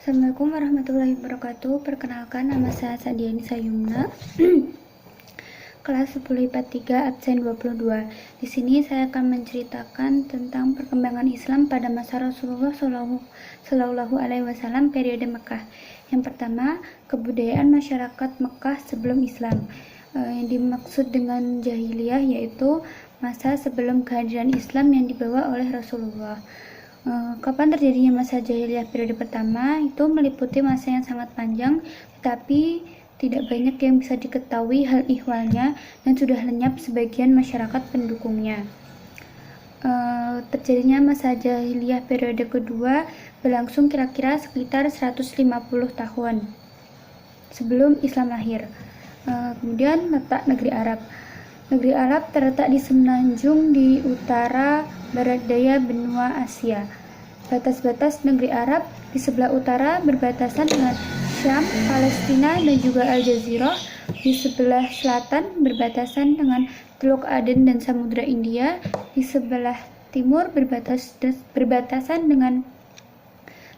Assalamualaikum warahmatullahi wabarakatuh. Perkenalkan, nama saya Sadiani Sayumna. Kelas 10 IPA 3 absen 22. Di sini saya akan menceritakan tentang perkembangan Islam pada masa Rasulullah Shallallahu Alaihi Wasallam periode Mekah. Yang pertama, kebudayaan masyarakat Mekah sebelum Islam. Yang dimaksud dengan jahiliyah yaitu masa sebelum kehadiran Islam yang dibawa oleh Rasulullah. Kapan terjadinya masa jahiliyah periode pertama? Itu meliputi masa yang sangat panjang, tetapi tidak banyak yang bisa diketahui hal ihwalnya dan sudah lenyap sebagian masyarakat pendukungnya. Terjadinya masa jahiliyah periode kedua berlangsung kira-kira sekitar 150 tahun sebelum Islam lahir. Kemudian letak negeri Arab. Negeri Arab terletak di semenanjung di utara barat daya benua Asia. Batas-batas negeri Arab di sebelah utara berbatasan dengan Syam, Palestina, dan juga Al-Jazirah. Di sebelah selatan berbatasan dengan Teluk Aden dan Samudra India. Di sebelah timur berbatasan dengan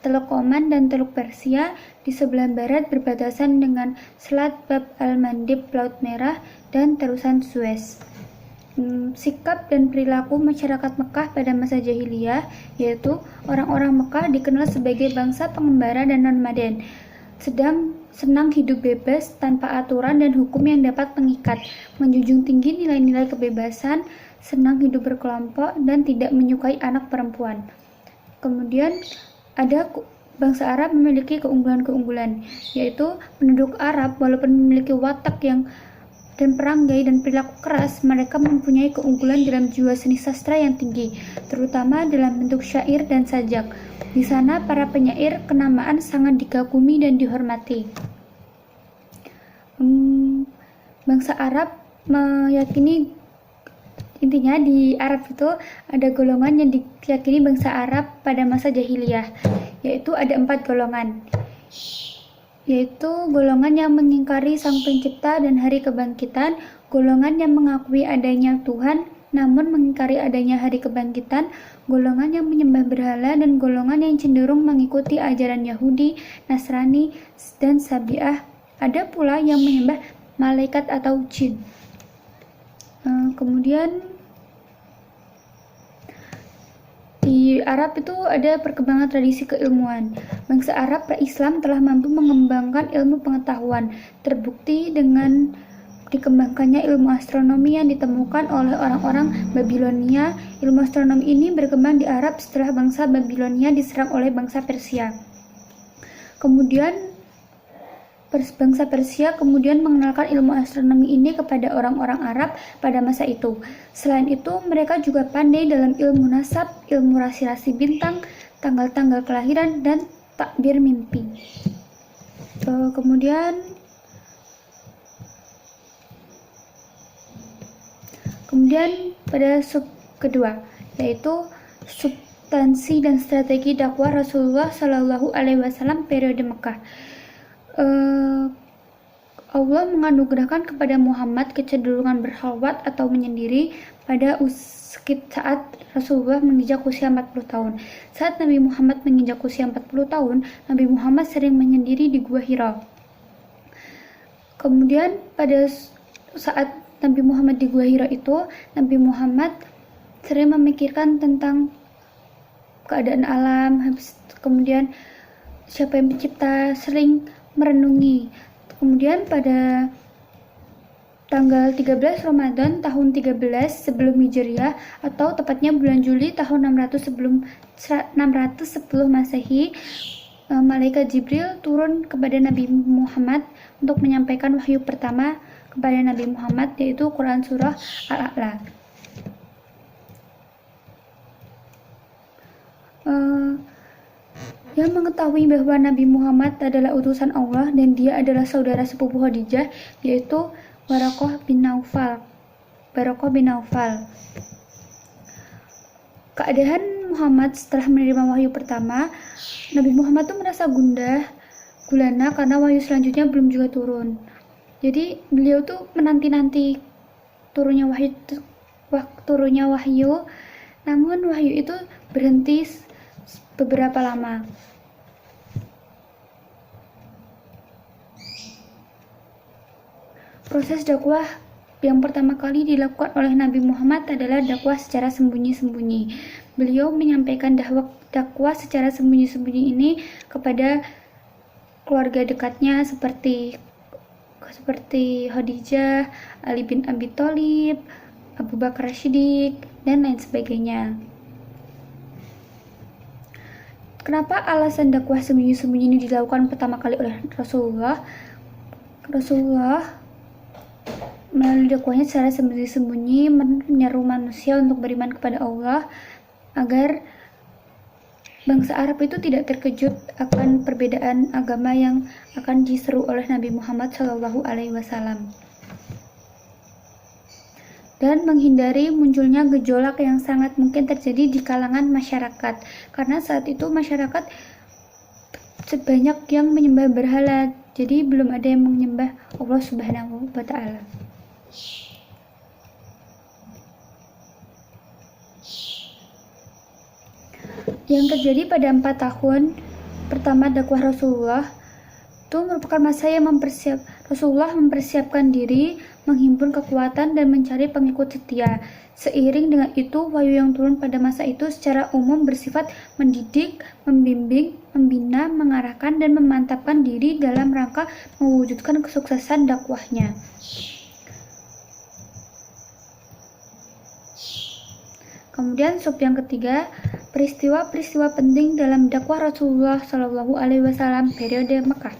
Teluk Oman dan Teluk Persia. Di sebelah barat berbatasan dengan Selat Bab al-Mandeb, Laut Merah, dan terusan Suez. Sikap dan perilaku masyarakat Mekah pada masa jahiliyah, yaitu orang-orang Mekah dikenal sebagai bangsa pengembara dan nomaden, senang hidup bebas tanpa aturan dan hukum yang dapat mengikat, menjunjung tinggi nilai-nilai kebebasan, senang hidup berkelompok, dan tidak menyukai anak perempuan. Kemudian ada bangsa Arab memiliki keunggulan-keunggulan, yaitu penduduk Arab walaupun memiliki watak dan perangai dan perilaku keras, mereka mempunyai keunggulan dalam jiwa seni sastra yang tinggi, terutama dalam bentuk syair dan sajak. Di sana para penyair kenamaan sangat dikagumi dan dihormati. Bangsa Arab meyakini, intinya di Arab itu ada golongan yang diyakini bangsa Arab pada masa jahiliyah, yaitu ada 4 golongan, yaitu golongan yang mengingkari Sang Pencipta dan hari kebangkitan, golongan yang mengakui adanya Tuhan namun mengingkari adanya hari kebangkitan, golongan yang menyembah berhala, dan golongan yang cenderung mengikuti ajaran Yahudi, Nasrani, dan Sabi'ah. Ada pula yang menyembah malaikat atau jin. Kemudian di Arab itu ada perkembangan tradisi keilmuan. Bangsa Arab pra-Islam telah mampu mengembangkan ilmu pengetahuan, terbukti dengan dikembangkannya ilmu astronomi yang ditemukan oleh orang-orang Babilonia. Ilmu astronomi ini berkembang di Arab setelah bangsa Babilonia diserang oleh bangsa Persia. Kemudian bangsa Persia mengenalkan ilmu astronomi ini kepada orang-orang Arab pada masa itu. Selain itu, mereka juga pandai dalam ilmu nasab, ilmu rasi-rasi bintang, tanggal-tanggal kelahiran, dan takbir mimpi. Kemudian pada sub kedua, yaitu substansi dan strategi dakwah Rasulullah Shallallahu Alaihi Wasallam periode Mekah. Allah menganugerahkan kepada Muhammad kecenderungan berkhalwat atau menyendiri pada saat Rasulullah menginjak usia 40 tahun. Saat Nabi Muhammad menginjak usia 40 tahun, Nabi Muhammad sering menyendiri di Gua Hira. Kemudian pada saat Nabi Muhammad di Gua Hira itu, Nabi Muhammad sering memikirkan tentang keadaan alam, kemudian siapa yang mencipta, sering merenungi. Kemudian pada tanggal 13 Ramadan tahun 13 sebelum Hijriah, atau tepatnya bulan Juli tahun 610 Masehi, malaikat Jibril turun kepada Nabi Muhammad untuk menyampaikan wahyu pertama kepada Nabi Muhammad, yaitu Quran Surah Al-A'la. Yang mengetahui bahwa Nabi Muhammad adalah utusan Allah dan dia adalah saudara sepupu Khadijah, yaitu Baroqah bin Naufal. Keadaan Muhammad setelah menerima wahyu pertama, Nabi Muhammad tuh merasa gundah gulana karena wahyu selanjutnya belum juga turun. Jadi beliau tuh menanti-nanti turunnya wahyu, namun wahyu itu berhenti beberapa lama. Proses dakwah yang pertama kali dilakukan oleh Nabi Muhammad adalah dakwah secara sembunyi-sembunyi. Beliau menyampaikan dakwah secara sembunyi-sembunyi ini kepada keluarga dekatnya seperti Khadijah, Ali bin Abi Thalib, Abu Bakar Siddiq, dan lain sebagainya. Kenapa alasan dakwah sembunyi-sembunyi ini dilakukan pertama kali oleh Rasulullah? Rasulullah melalui dakwahnya secara sembunyi-sembunyi menyeru manusia untuk beriman kepada Allah agar bangsa Arab itu tidak terkejut akan perbedaan agama yang akan diseru oleh Nabi Muhammad SAW, dan menghindari munculnya gejolak yang sangat mungkin terjadi di kalangan masyarakat, karena saat itu masyarakat sebanyak yang menyembah berhala, jadi belum ada yang menyembah Allah Subhanahu wa Ta'ala. Yang terjadi pada 4 tahun pertama dakwah Rasulullah itu merupakan masa yang Rasulullah mempersiapkan diri, menghimpun kekuatan, dan mencari pengikut setia. Seiring dengan itu, wahyu yang turun pada masa itu secara umum bersifat mendidik, membimbing, membina, mengarahkan, dan memantapkan diri dalam rangka mewujudkan kesuksesan dakwahnya. Kemudian sub yang ketiga, peristiwa-peristiwa penting dalam dakwah Rasulullah SAW periode Mekah.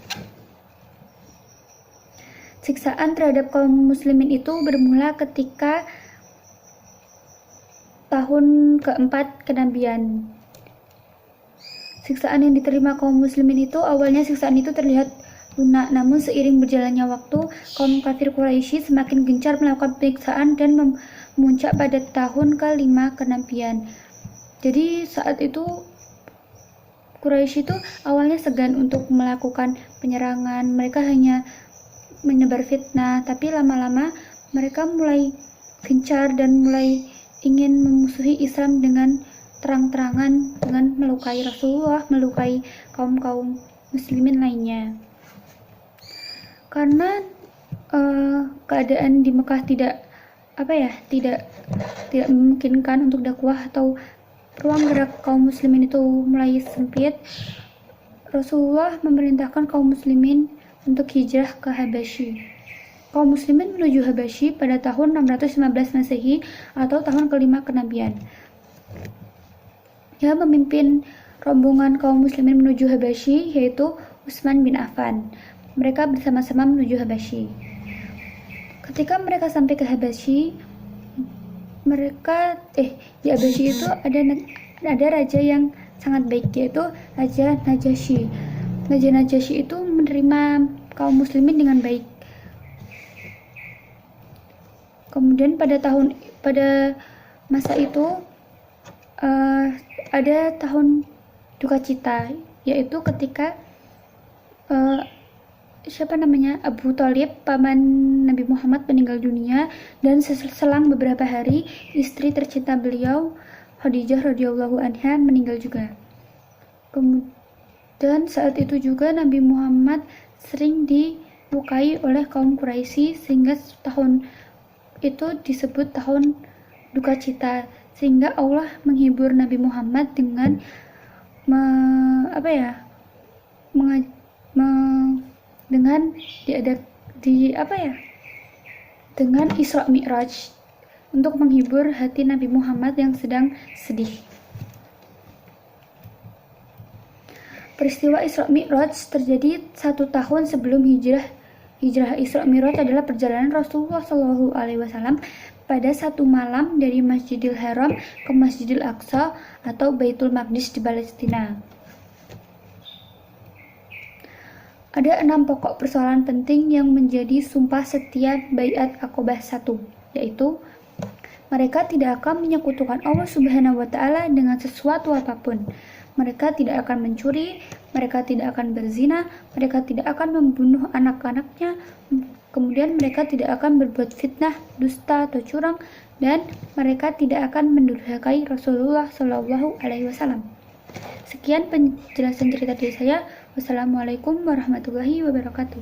Siksaan terhadap kaum muslimin itu bermula ketika tahun keempat kenabian. Siksaan yang diterima kaum muslimin itu awalnya siksaan itu terlihat lunak, namun seiring berjalannya waktu, kaum kafir Quraisy semakin gencar melakukan penyiksaan dan memuncak pada tahun ke-5 kenabian. Jadi saat itu Quraisy itu awalnya segan untuk melakukan penyerangan, mereka hanya menyebar fitnah, tapi lama-lama mereka mulai gencar dan mulai ingin memusuhi Islam dengan terang-terangan, dengan melukai Rasulullah, melukai kaum-kaum muslimin lainnya. Karena keadaan di Mekah tidak memungkinkan untuk dakwah atau ruang gerak kaum muslimin itu mulai sempit, Rasulullah memerintahkan kaum muslimin untuk hijrah ke Habasyi. Kaum muslimin menuju Habasyi pada tahun 615 Masehi atau tahun ke-5 kenabian. Yang memimpin rombongan kaum muslimin menuju Habasyi yaitu Utsman bin Affan. Mereka bersama-sama menuju Habasyi. Ketika mereka sampai ke Habasyi, di Habasyi itu ada raja yang sangat baik, yaitu Raja Najasyi. Raja Najasyi itu menerima kaum muslimin dengan baik. Kemudian pada masa itu ada tahun duka cita, yaitu ketika Abu Thalib, paman Nabi Muhammad, meninggal dunia, dan selang beberapa hari istri tercinta beliau, Khadijah radhiyallahu anha, meninggal juga. Dan saat itu juga Nabi Muhammad sering dilukai oleh kaum Quraisy, sehingga tahun itu disebut tahun duka cita, sehingga Allah menghibur Nabi Muhammad dengan dengan Isra Mi'raj untuk menghibur hati Nabi Muhammad yang sedang sedih. Peristiwa Isra Mi'raj terjadi 1 tahun sebelum hijrah. Hijrah Isra Mi'raj adalah perjalanan Rasulullah SAW pada satu malam dari Masjidil Haram ke Masjidil Aqsa atau Baitul Maqdis di Palestina. Ada 6 pokok persoalan penting yang menjadi sumpah setia Baiat Aqobah 1, yaitu mereka tidak akan menyekutukan Allah Subhanahu wa Ta'ala dengan sesuatu apapun. Mereka tidak akan mencuri, mereka tidak akan berzina, mereka tidak akan membunuh anak-anaknya, kemudian mereka tidak akan berbuat fitnah, dusta, atau curang, dan mereka tidak akan mendurhakai Rasulullah SAW. Sekian penjelasan cerita dari saya. Wassalamualaikum warahmatullahi wabarakatuh.